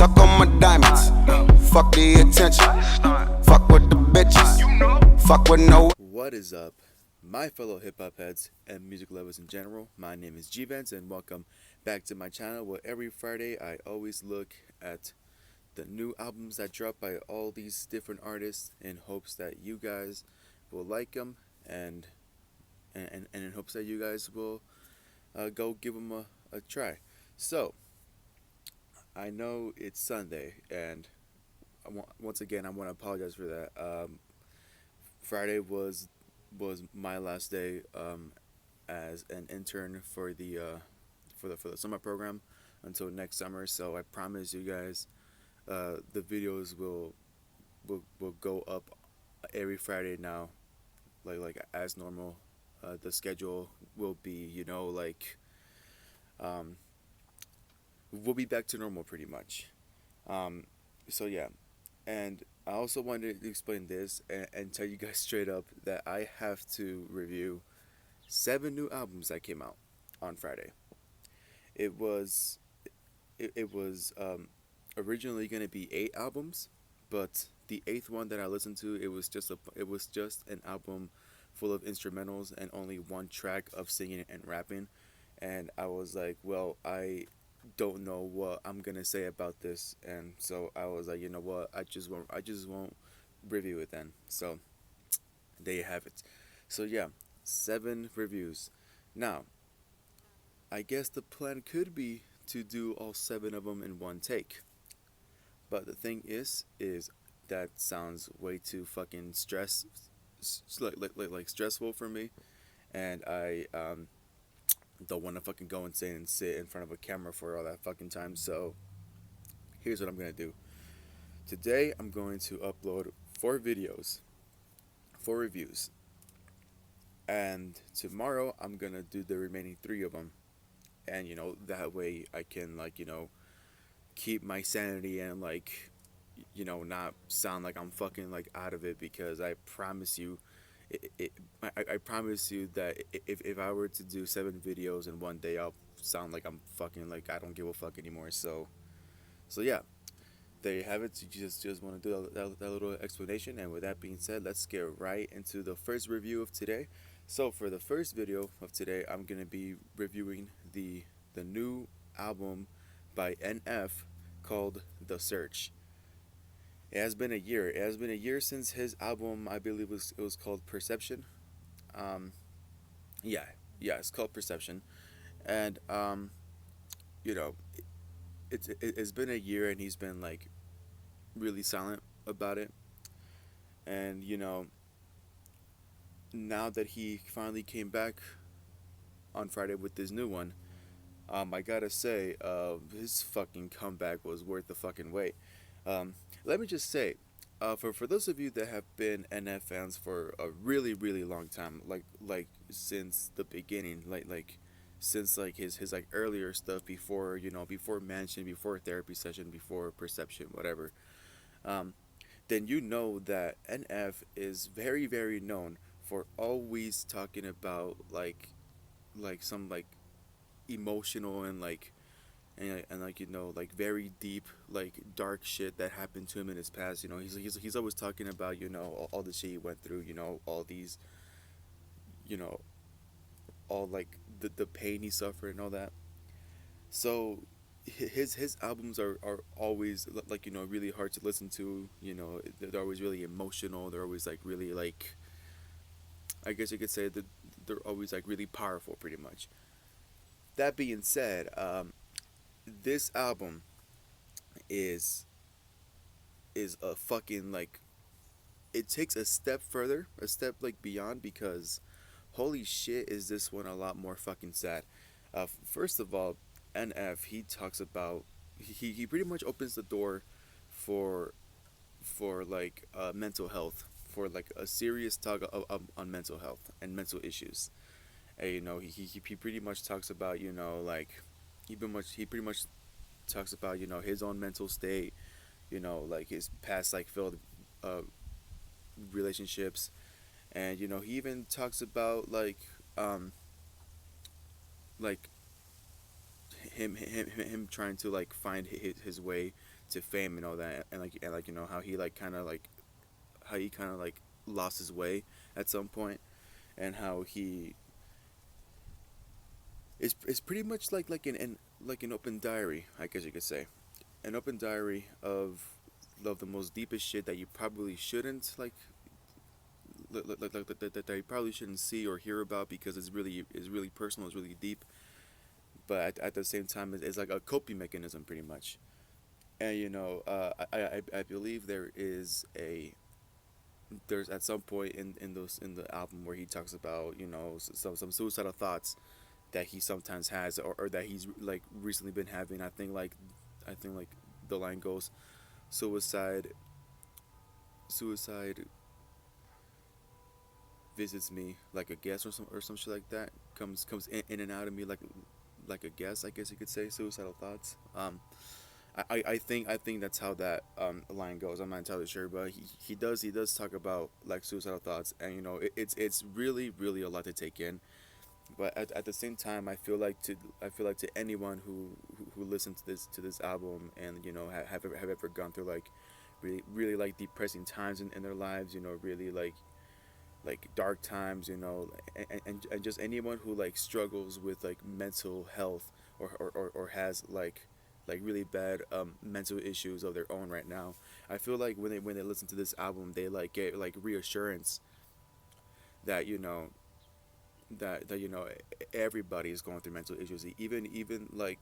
tuck on my diamonds. Fuck the attention. Fuck with the bitches. Fuck with no. What is up, my fellow hip hop heads and music lovers in general? My name is G-Vance and welcome back to my channel where every Friday I always look at the new albums that drop by all these different artists in hopes that you guys will like them and in hopes that you guys will go give them a try. So, I know it's Sunday and once again I want to apologize for that. Friday was my last day as an intern for the summer program until next summer. So I promise you guys, the videos will go up every Friday now, like as normal. The schedule will be, we'll be back to normal pretty much. So yeah, and I also wanted to explain this and tell you guys straight up that I have to review 7 new albums that came out on Friday. It was originally going to be 8 albums, but the 8th one that I listened to, it was just an album full of instrumentals and only one track of singing and rapping, and I was like, well, I don't know what I'm gonna say about this, and so I was like, you know what, I just won't review it then. So there you have it. So yeah, 7 reviews. Now, I guess the plan could be to do all 7 of them in one take, but the thing is that sounds way too fucking stressful for me, and I don't want to fucking go insane and sit in front of a camera for all that fucking time. So here's what I'm gonna do. Today I'm going to upload 4 videos, 4 reviews, and tomorrow I'm gonna do the remaining 3 of them, and that way I can keep my sanity and not sound like I'm fucking out of it, because I promise you, I promise you that if I were to do 7 videos in one day, I'll sound like I'm fucking I don't give a fuck anymore. So yeah, there you have it. You just want to do that little explanation, and with that being said, let's get right into the first review of today. So for the first video of today, I'm gonna be reviewing the new album by NF called The Search. It has been a year. It has been a year since his album, I believe it was called Perception. Yeah, it's called Perception, and you know, it's been a year, and he's been really silent about it. And now that he finally came back on Friday with this new one, I gotta say, his fucking comeback was worth the fucking wait. Let me just say, for those of you that have been NF fans for a really really long time, since the beginning, since his earlier stuff, before before Mansion, before Therapy Session, before Perception, whatever, then you know that NF is very very known for always talking about some emotional and very deep, dark shit that happened to him in his past. He's always talking about all the shit he went through, all these, all the pain he suffered and all that. So his albums are always really hard to listen to. They're always really emotional. They're always really I guess you could say that they're always really powerful, pretty much. That being said, this album is a fucking it takes a step further, a step beyond, because holy shit, is this one a lot more fucking sad. First of all, NF, he talks about, he pretty much opens the door for mental health, for a serious talk on mental health and mental issues. And, he pretty much talks about he pretty much talks about his own mental state, his past failed relationships, and he even talks about him trying to find his way to fame and all that, and like you know how he like kind of like how he kind of like lost his way at some point, and how he is pretty much like like an open diary, I guess you could say, an open diary of the most deepest shit that you probably shouldn't that you probably shouldn't see or hear about because it's really personal, it's really deep, but at the same time it's like a coping mechanism pretty much. And you know, I believe there's at some point in the album where he talks about, you know, some suicidal thoughts that he sometimes has, or that he's like recently been having. I think like the line goes, suicide suicide visits me like a guest, or some shit like that, comes in and out of me like a guest, I guess you could say, suicidal thoughts. I think that's how that line goes. I'm not entirely sure, but he does talk about like suicidal thoughts, and you know it's really really a lot to take in. But at the same time, I feel like to anyone who listened to this album, and you know have ever gone through like really like depressing times in their lives, you know, really like dark times, you know, and just anyone who like struggles with like mental health, or has like really bad mental issues of their own right now. I feel like when they listen to this album, they like get like reassurance that you know that you know everybody is going through mental issues, even like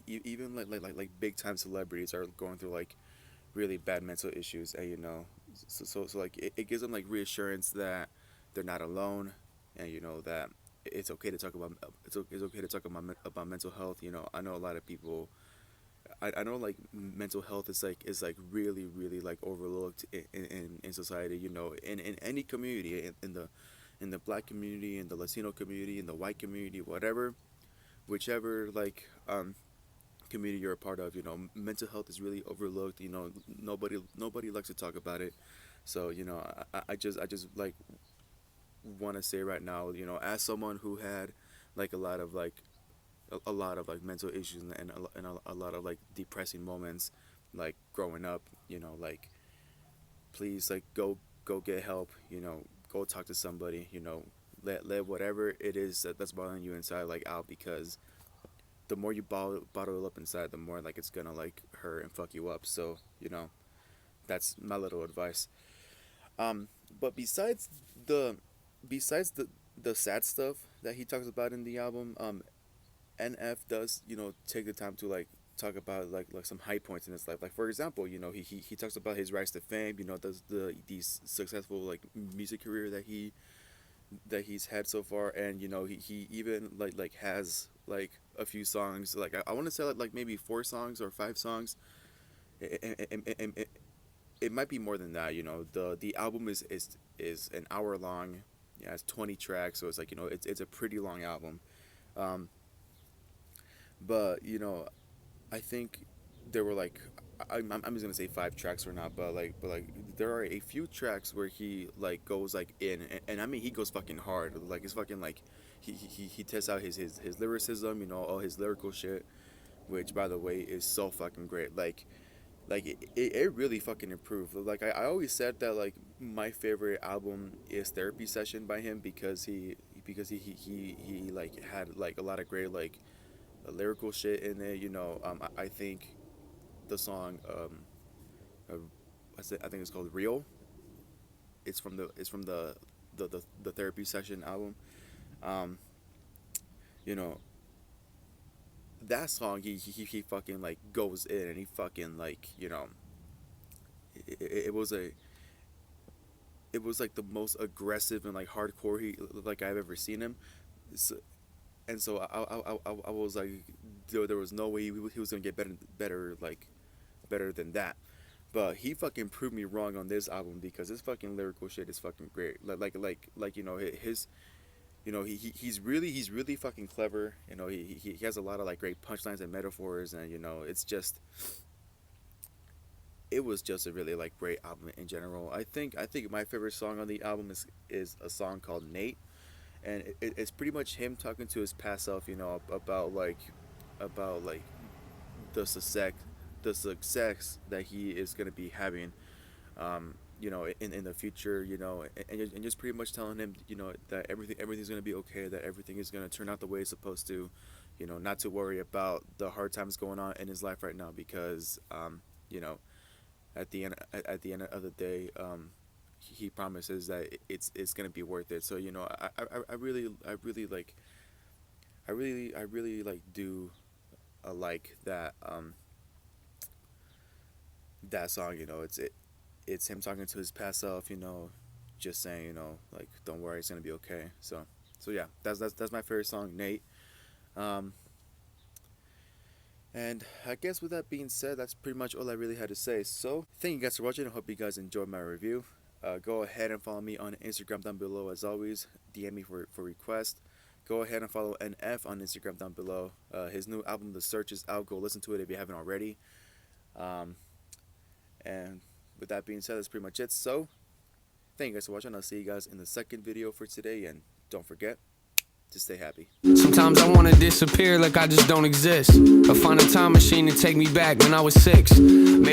even like big time celebrities are going through like really bad mental issues, and you know, so like it gives them like reassurance that they're not alone, and you know that it's okay to talk about it's okay to talk about mental health. You know, I know a lot of people. I know like mental health is like really really like overlooked in society. You know, in any community, in the black community, in the Latino community, in the white community, whatever, whichever like community you're a part of, you know, mental health is really overlooked. You know, nobody likes to talk about it. So you know, I just like want to say right now, you know, as someone who had like a lot of like a lot of like mental issues, and a lot of like depressing moments like growing up, you know, like please like go get help, you know, go talk to somebody, you know, let whatever it is that's bothering you inside like out, because the more you bottle it up inside, the more like it's gonna like hurt and fuck you up. So you know, that's my little advice. um but the besides the sad stuff that he talks about in the album, NF does, you know, take the time to like talk about like some high points in his life. Like for example, you know, he talks about his rise to fame. You know, does the successful like music career that he's had so far, and you know he even like has like a few songs. Like I want to say like maybe 4 songs or 5 songs. It might be more than that. You know, the album is an hour long. Yeah, it's 20 tracks, so it's like, you know, it's a pretty long album. Um, but you know, I think there were like I'm just gonna say 5 tracks or not, but like there are a few tracks where he like goes like in, and I mean he goes fucking hard. Like it's fucking like he tests out his lyricism, you know, all his lyrical shit, which by the way is so fucking great. Like it really fucking improved. Like I always said that like my favorite album is Therapy Session by him, because he like had like a lot of great like lyrical shit in it. You know, I think the song uh, I think it's called Real. It's from the Therapy Session album. Um, you know, that song he fucking like goes in, and he fucking like, you know, it was a it was like the most aggressive and like hardcore he like I've ever seen him. So, and so I was like, there was no way he was gonna get better like better than that. But he fucking proved me wrong on this album, because his fucking lyrical shit is fucking great. Like you know his you know he's really fucking clever. You know he has a lot of like great punchlines and metaphors, and you know it was just a really like great album in general. I think my favorite song on the album is a song called Nate, and it's pretty much him talking to his past self. You know, about like the success the success that he is going to be having, you know, in the future, you know, and just pretty much telling him, you know, that everything's going to be okay, that everything is going to turn out the way it's supposed to, you know, not to worry about the hard times going on in his life right now, because you know, at the end of the day, he promises that it's going to be worth it. So, you know, I really like, I really like do like that that song. You know, it's him talking to his past self, you know, just saying, you know, like, don't worry, it's gonna be okay. So yeah, that's my favorite song, Nate. And I guess with that being said, that's pretty much all I really had to say. So thank you guys for watching. I hope you guys enjoyed my review. Go ahead and follow me on Instagram down below. As always, DM me for requests. Go ahead and follow NF on Instagram down below. His new album, The Search, is out. Go listen to it if you haven't already. And with that being said, that's pretty much it. So thank you guys for watching. I'll see you guys in the second video for today. And don't forget to stay happy. Sometimes I wanna disappear like I just don't exist. Or find a time machine to take me back when I was 6. Maybe